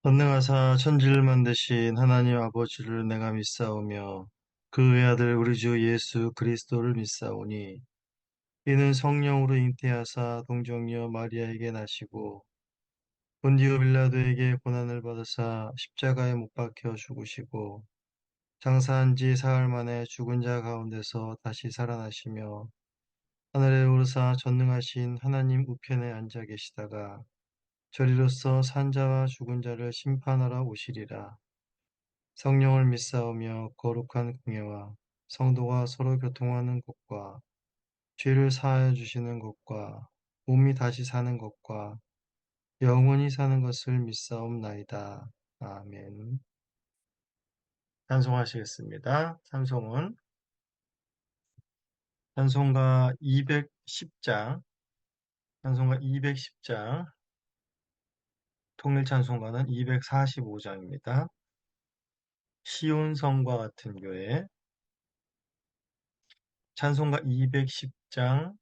전능하사 천지를 만드신 하나님 아버지를 내가 믿사오며 그 외아들 우리 주 예수 그리스도를 믿사오니 이는 성령으로 잉태하사 동정녀 마리아에게 나시고 본디오 빌라도에게 고난을 받으사 십자가에 못 박혀 죽으시고 장사한 지 사흘 만에 죽은 자 가운데서 다시 살아나시며 하늘에 오르사 전능하신 하나님 우편에 앉아 계시다가 저리로서 산 자와 죽은 자를 심판하러 오시리라. 성령을 믿사오며 거룩한 공예와 성도가 서로 교통하는 것과 죄를 사하여 주시는 것과 몸이 다시 사는 것과 영원히 사는 것을 믿사옵나이다. 아멘. 찬송하시겠습니다. 찬송가 210장, 찬송가 210장, 통일 찬송가는 245장입니다. 시온성과 같은 교회, 찬송가 210장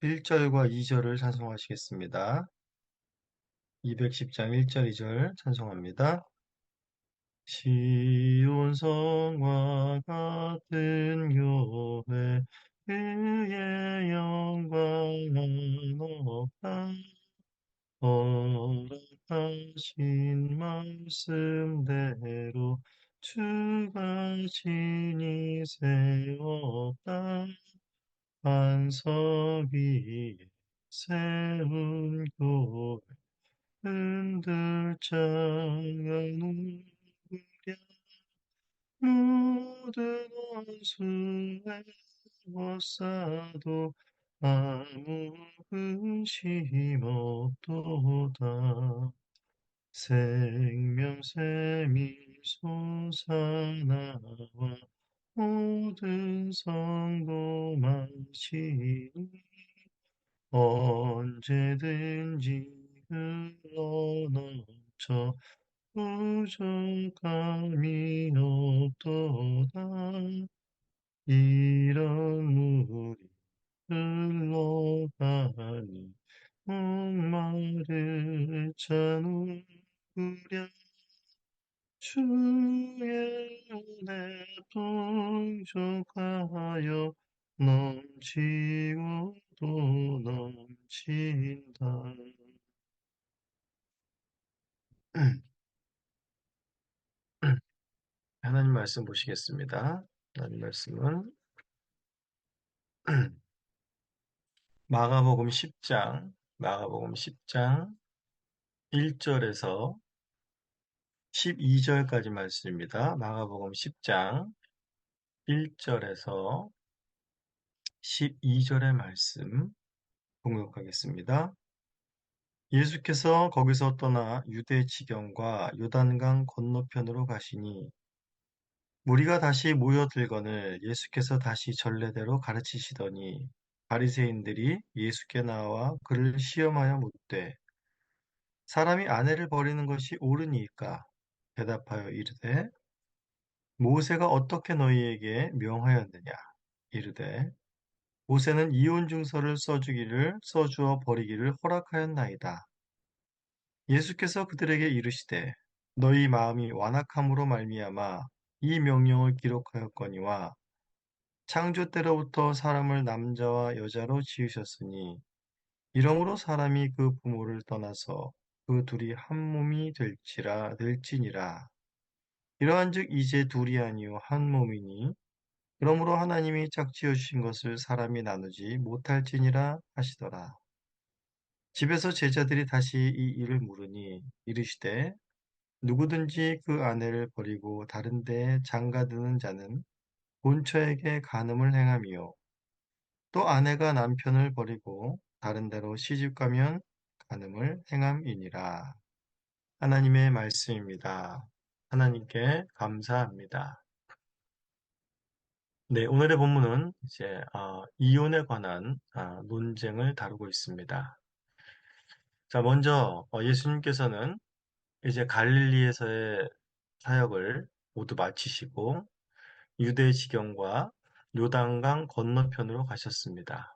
1절과 2절을 찬송하시겠습니다. 210장 1절 2절 찬송합니다. 시온성과 같은 교회 그의 영광은 없다. 허락하신 말씀대로 주가 진히 세웠다. 반석 위에 세운 교회 흔들장을 누구랴 모든 원수의 워싸도 아무 근심 없도다. 생명샘이 솟아나와 모든 성도 마시니 언제든지 흘러넘쳐 부족함이 없도다. 이런 물이 흘러가니 목마를 차 누구랴. 주의 은혜 풍족하여 넘치고 또 넘친다. 하나님 말씀 보시겠습니다. 하나님 말씀은 마가복음 10장 1절에서 12절까지 말씀입니다. 마가복음 10장 1절에서 12절의 말씀 공독하겠습니다. 예수께서 거기서 떠나 유대 지경과 요단강 건너편으로 가시니 무리가 다시 모여들거늘 예수께서 다시 전례대로 가르치시더니 바리새인들이 예수께 나와 그를 시험하여 묻되 사람이 아내를 버리는 것이 옳으니까 대답하여 이르되 모세가 어떻게 너희에게 명하였느냐 이르되 모세는 이혼 증서를 써주어 버리기를 허락하였나이다. 예수께서 그들에게 이르시되 너희 마음이 완악함으로 말미암아 이 명령을 기록하였거니와 창조 때로부터 사람을 남자와 여자로 지으셨으니 이러므로 사람이 그 부모를 떠나서 그 둘이 한 몸이 될지니라. 이러한즉 이제 둘이 아니요 한 몸이니 그러므로 하나님이 짝지어 주신 것을 사람이 나누지 못할지니라 하시더라. 집에서 제자들이 다시 이 일을 물으니 이르시되 누구든지 그 아내를 버리고 다른 데에 장가드는 자는 본처에게 간음을 행하며 또 아내가 남편을 버리고 다른 데로 시집가면 간음을 행함이니라. 하나님의 말씀입니다. 하나님께 감사합니다. 네, 오늘의 본문은 이제 이혼에 관한 논쟁을 다루고 있습니다. 자, 먼저 예수님께서는 이제 갈릴리에서의 사역을 모두 마치시고 유대 지경과 요단강 건너편으로 가셨습니다.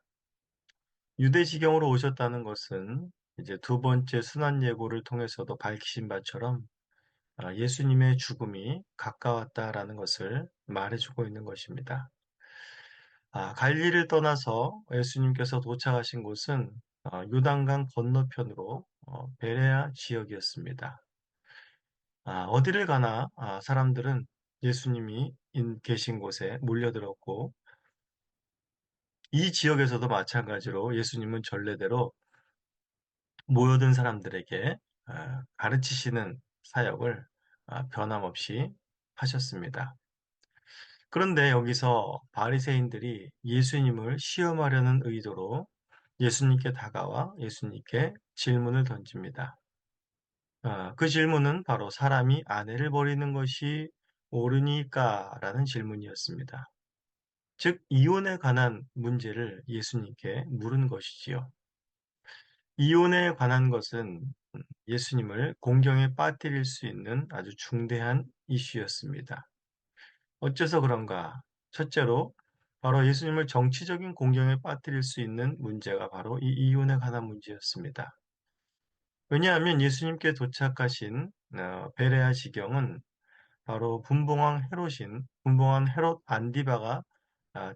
유대 지경으로 오셨다는 것은 이제 두 번째 순환 예고를 통해서도 밝히신 바처럼 예수님의 죽음이 가까웠다라는 것을 말해주고 있는 것입니다. 갈릴리를 떠나서 예수님께서 도착하신 곳은 요단강 건너편으로 베레아 지역이었습니다. 어디를 가나 사람들은 예수님이 계신 곳에 몰려들었고 이 지역에서도 마찬가지로 예수님은 전례대로 모여든 사람들에게 가르치시는 사역을 변함없이 하셨습니다. 그런데 여기서 바리새인들이 예수님을 시험하려는 의도로 예수님께 다가와 예수님께 질문을 던집니다. 그 질문은 바로 사람이 아내를 버리는 것이 옳으니까? 라는 질문이었습니다. 즉, 이혼에 관한 문제를 예수님께 물은 것이지요. 이혼에 관한 것은 예수님을 공경에 빠뜨릴 수 있는 아주 중대한 이슈였습니다. 어째서 그런가? 첫째로, 바로 예수님을 정치적인 공경에 빠뜨릴 수 있는 문제가 바로 이 이혼에 관한 문제였습니다. 왜냐하면 예수님께 도착하신 베레아 지경은 바로 분봉왕 헤롯 안디바가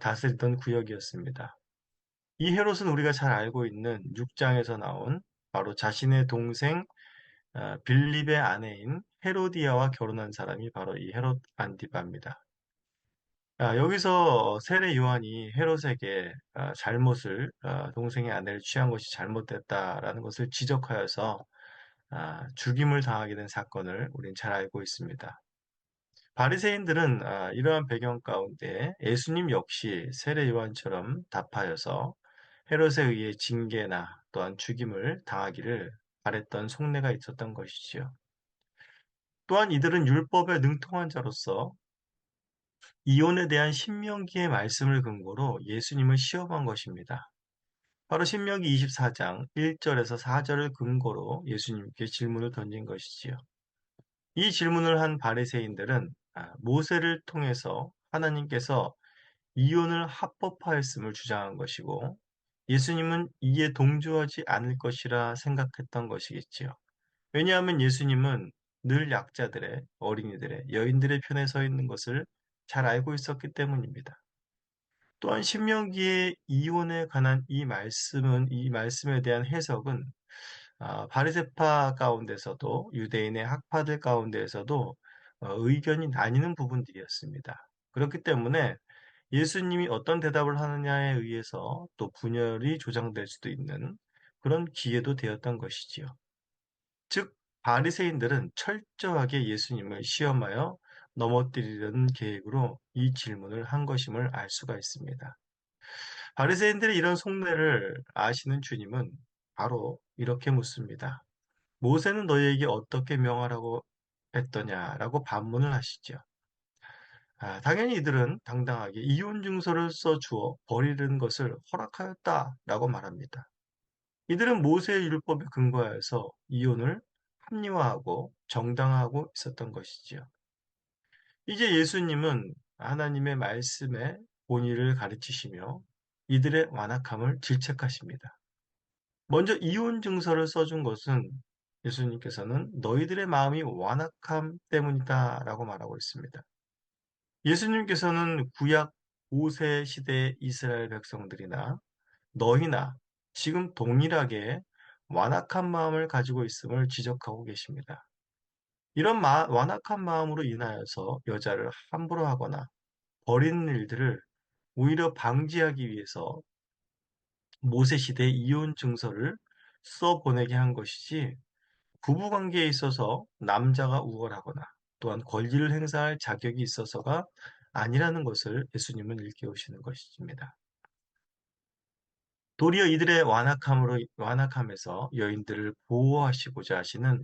다스리던 구역이었습니다. 이 헤롯은 우리가 잘 알고 있는 6장에서 나온 바로 자신의 동생 빌립의 아내인 헤로디아와 결혼한 사람이 바로 이 헤롯 안디바입니다. 여기서 세례 요한이 헤롯에게 동생의 아내를 취한 것이 잘못됐다라는 것을 지적하여서 죽임을 당하게 된 사건을 우린 잘 알고 있습니다. 바리새인들은 이러한 배경 가운데 예수님 역시 세례 요한처럼 답하여서 헤롯에 의해 징계나 또한 죽임을 당하기를 바랬던 속내가 있었던 것이지요. 또한 이들은 율법에 능통한 자로서 이혼에 대한 신명기의 말씀을 근거로 예수님을 시험한 것입니다. 바로 신명기 24장 1절에서 4절을 근거로 예수님께 질문을 던진 것이지요. 이 질문을 한 바리새인들은 모세를 통해서 하나님께서 이혼을 합법화했음을 주장한 것이고 예수님은 이에 동조하지 않을 것이라 생각했던 것이겠지요. 왜냐하면 예수님은 늘 약자들의, 어린이들의, 여인들의 편에 서 있는 것을 잘 알고 있었기 때문입니다. 또한 신명기의 이혼에 관한 이 말씀에 대한 해석은 바리새파 가운데서도 유대인의 학파들 가운데에서도 의견이 나뉘는 부분들이었습니다. 그렇기 때문에 예수님이 어떤 대답을 하느냐에 의해서 또 분열이 조장될 수도 있는 그런 기회도 되었던 것이지요. 즉, 바리새인들은 철저하게 예수님을 시험하여 넘어뜨리려는 계획으로 이 질문을 한 것임을 알 수가 있습니다. 바리새인들의 이런 속내를 아시는 주님은 바로 이렇게 묻습니다. 모세는 너희에게 어떻게 명하라고 했더냐라고 반문을 하시죠. 당연히 이들은 당당하게 이혼 증서를 써주어 버리는 것을 허락하였다라고 말합니다. 이들은 모세의 율법에 근거하여서 이혼을 합리화하고 정당화하고 있었던 것이지요. 이제 예수님은 하나님의 말씀에 본의를 가르치시며 이들의 완악함을 질책하십니다. 먼저 이혼 증서를 써준 것은 예수님께서는 너희들의 마음이 완악함 때문이다라고 말하고 있습니다. 예수님께서는 구약 5세 시대의 이스라엘 백성들이나 너희나 지금 동일하게 완악한 마음을 가지고 있음을 지적하고 계십니다. 이런 완악한 마음으로 인하여서 여자를 함부로 하거나 버리는 일들을 오히려 방지하기 위해서 모세 시대의 이혼 증서를 써 보내게 한 것이지 부부관계에 있어서 남자가 우월하거나 또한 권리를 행사할 자격이 있어서가 아니라는 것을 예수님은 일깨우시는 것입니다. 도리어 이들의 완악함에서 여인들을 보호하시고자 하시는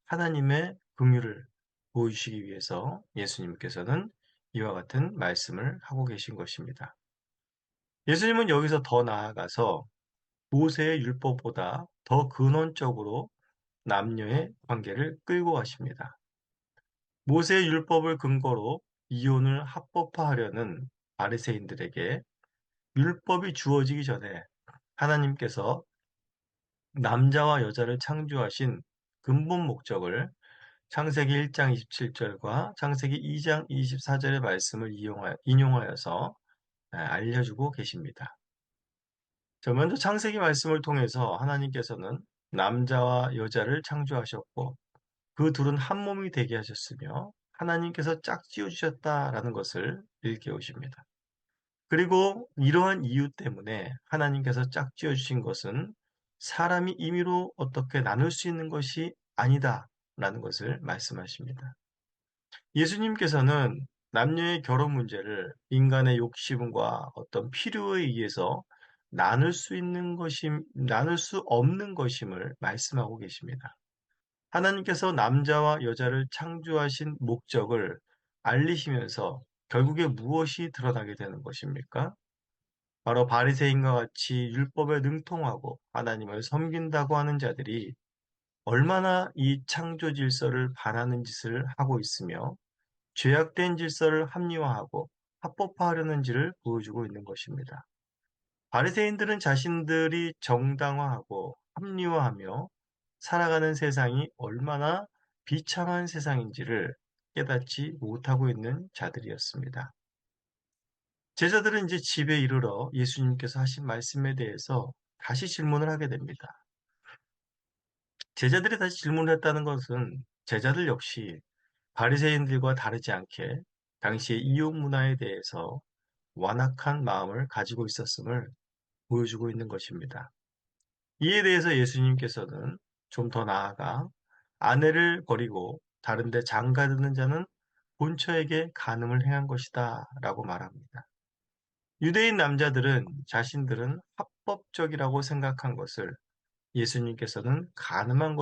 하나님의 긍휼을 보여주시기 위해서 예수님께서는 이와 같은 말씀을 하고 계신 것입니다. 예수님은 여기서 더 나아가서 모세의 율법보다 더 근원적으로 남녀의 관계를 끌고 가십니다. 모세의 율법을 근거로 이혼을 합법화하려는 바리새인들에게 율법이 주어지기 전에 하나님께서 남자와 여자를 창조하신 근본 목적을 창세기 1장 27절과 창세기 2장 24절의 말씀을 인용하여서 알려주고 계십니다. 자, 먼저 창세기 말씀을 통해서 하나님께서는 남자와 여자를 창조하셨고 그 둘은 한 몸이 되게 하셨으며 하나님께서 짝지어 주셨다라는 것을 일깨우십니다. 그리고 이러한 이유 때문에 하나님께서 짝지어 주신 것은 사람이 임의로 어떻게 나눌 수 있는 것이 아니다라는 것을 말씀하십니다. 예수님께서는 남녀의 결혼 문제를 인간의 욕심과 어떤 필요에 의해서 나눌 수 없는 것임을 말씀하고 계십니다. 하나님께서 남자와 여자를 창조하신 목적을 알리시면서 결국에 무엇이 드러나게 되는 것입니까? 바로 바리새인과 같이 율법에 능통하고 하나님을 섬긴다고 하는 자들이 얼마나 이 창조 질서를 반하는 짓을 하고 있으며 죄악된 질서를 합리화하고 합법화하려는지를 보여주고 있는 것입니다. 바리새인들은 자신들이 정당화하고 합리화하며 살아가는 세상이 얼마나 비참한 세상인지를 깨닫지 못하고 있는 자들이었습니다. 제자들은 이제 집에 이르러 예수님께서 하신 말씀에 대해서 다시 질문을 하게 됩니다. 제자들이 다시 질문을 했다는 것은 제자들 역시 바리새인들과 다르지 않게 당시의 이혼 문화에 대해서 완악한 마음을 가지고 있었음을 보여주고 있는 것입니다. 이에 대해서 예수님께서는 좀 더 나아가 아내를 버리고 다른 데 장가드는 자는 본처에게 간음을 행한 것이다 라고 말합니다. 유대인 남자들은 자신들은 합법적이라고 생각한 것을 예수님께서는 가능한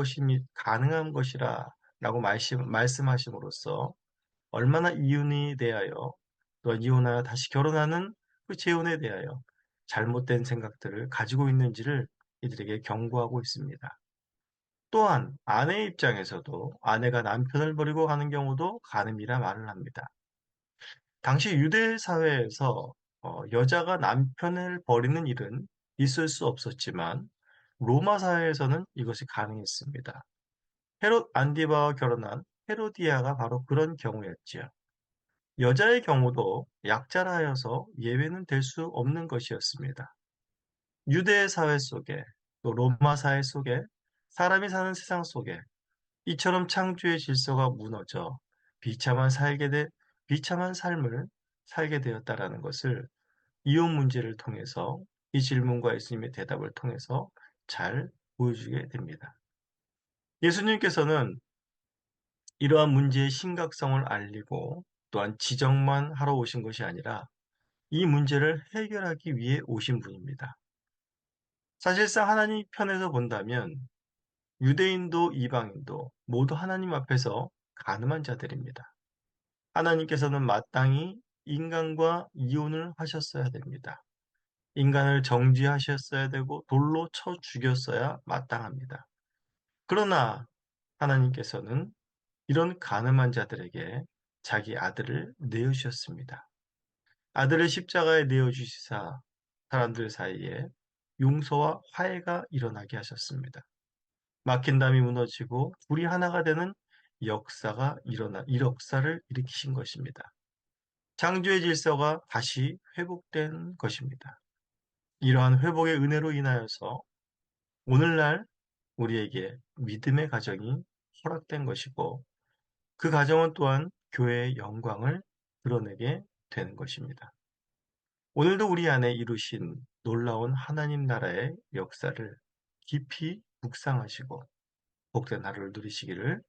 것이라 라고 말씀하심으로써 얼마나 이혼에 대하여 또 이혼하여 다시 결혼하는 그 재혼에 대하여 잘못된 생각들을 가지고 있는지를 이들에게 경고하고 있습니다. 또한 아내의 입장에서도 아내가 남편을 버리고 가는 경우도 간음이라 말을 합니다. 당시 유대 사회에서 여자가 남편을 버리는 일은 있을 수 없었지만 로마 사회에서는 이것이 가능했습니다. 헤롯 안디바와 결혼한 헤로디아가 바로 그런 경우였지요. 여자의 경우도 약자라 하여서 예외는 될 수 없는 것이었습니다. 유대 사회 속에 또 로마 사회 속에 사람이 사는 세상 속에 이처럼 창조의 질서가 무너져 비참한 살게 돼 비참한 삶을 살게 되었다라는 것을 이혼 문제를 통해서 이 질문과 예수님의 대답을 통해서 잘 보여주게 됩니다. 예수님께서는 이러한 문제의 심각성을 알리고 또한 지적만 하러 오신 것이 아니라 이 문제를 해결하기 위해 오신 분입니다. 사실상 하나님 편에서 본다면 유대인도 이방인도 모두 하나님 앞에서 가늠한 자들입니다. 하나님께서는 마땅히 인간과 이혼을 하셨어야 됩니다. 인간을 정죄하셨어야 되고 돌로 쳐 죽였어야 마땅합니다. 그러나 하나님께서는 이런 가늠한 자들에게 자기 아들을 내어주셨습니다. 아들을 십자가에 내어주시사 사람들 사이에 용서와 화해가 일어나게 하셨습니다. 막힌 담이 무너지고 둘이 하나가 되는 이 역사를 일으키신 것입니다. 창조의 질서가 다시 회복된 것입니다. 이러한 회복의 은혜로 인하여서 오늘날 우리에게 믿음의 가정이 허락된 것이고 그 가정은 또한 교회의 영광을 드러내게 되는 것입니다. 오늘도 우리 안에 이루신 놀라운 하나님 나라의 역사를 깊이 묵상하시고 복된 하루를 누리시기를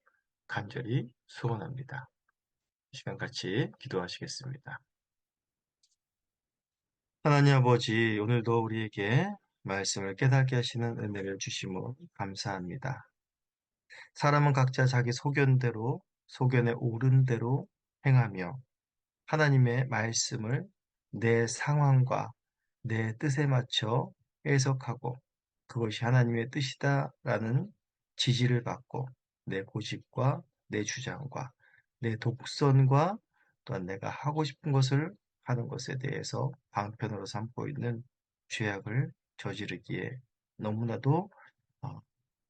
간절히 소원합니다. 이 시간 같이 기도하시겠습니다. 하나님 아버지, 오늘도 우리에게 말씀을 깨닫게 하시는 은혜를 주시므 감사합니다. 사람은 각자 자기 소견대로, 소견에 오른 대로 행하며 하나님의 말씀을 내 상황과 내 뜻에 맞춰 해석하고 그것이 하나님의 뜻이다라는 지지를 받고 내 고집과 내 주장과 내 독선과 또한 내가 하고 싶은 것을 하는 것에 대해서 방편으로 삼고 있는 죄악을 저지르기에 너무나도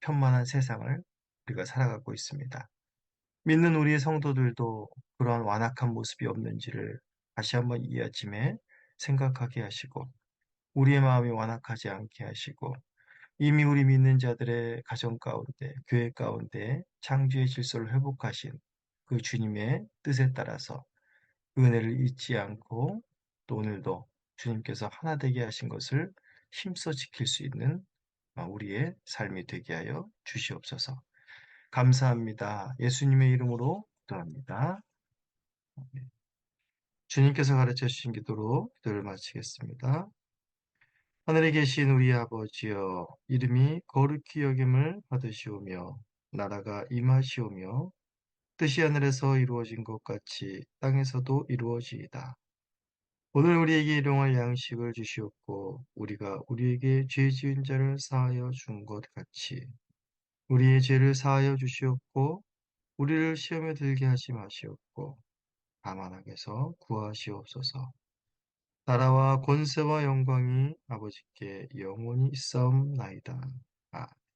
편만한 세상을 우리가 살아가고 있습니다. 믿는 우리의 성도들도 그러한 완악한 모습이 없는지를 다시 한번 이 아침에 생각하게 하시고 우리의 마음이 완악하지 않게 하시고 이미 우리 믿는 자들의 가정 가운데, 교회 가운데 창조의 질서를 회복하신 그 주님의 뜻에 따라서 은혜를 잊지 않고 또 오늘도 주님께서 하나 되게 하신 것을 힘써 지킬 수 있는 우리의 삶이 되게 하여 주시옵소서. 감사합니다. 예수님의 이름으로 기도합니다. 주님께서 가르쳐 주신 기도로 기도를 마치겠습니다. 하늘에 계신 우리 아버지여, 이름이 거룩히 여김을 받으시오며, 나라가 임하시오며, 뜻이 하늘에서 이루어진 것 같이 땅에서도 이루어지이다. 오늘 우리에게 일용할 양식을 주시옵고, 우리가 우리에게 죄 지은 자를 사하여 준 것 같이, 우리의 죄를 사하여 주시옵고, 우리를 시험에 들게 하지 마시옵고, 다만 악에서 구하시옵소서. 나라와 권세와 영광이 아버지께 영원히 있사옵나이다. 아멘.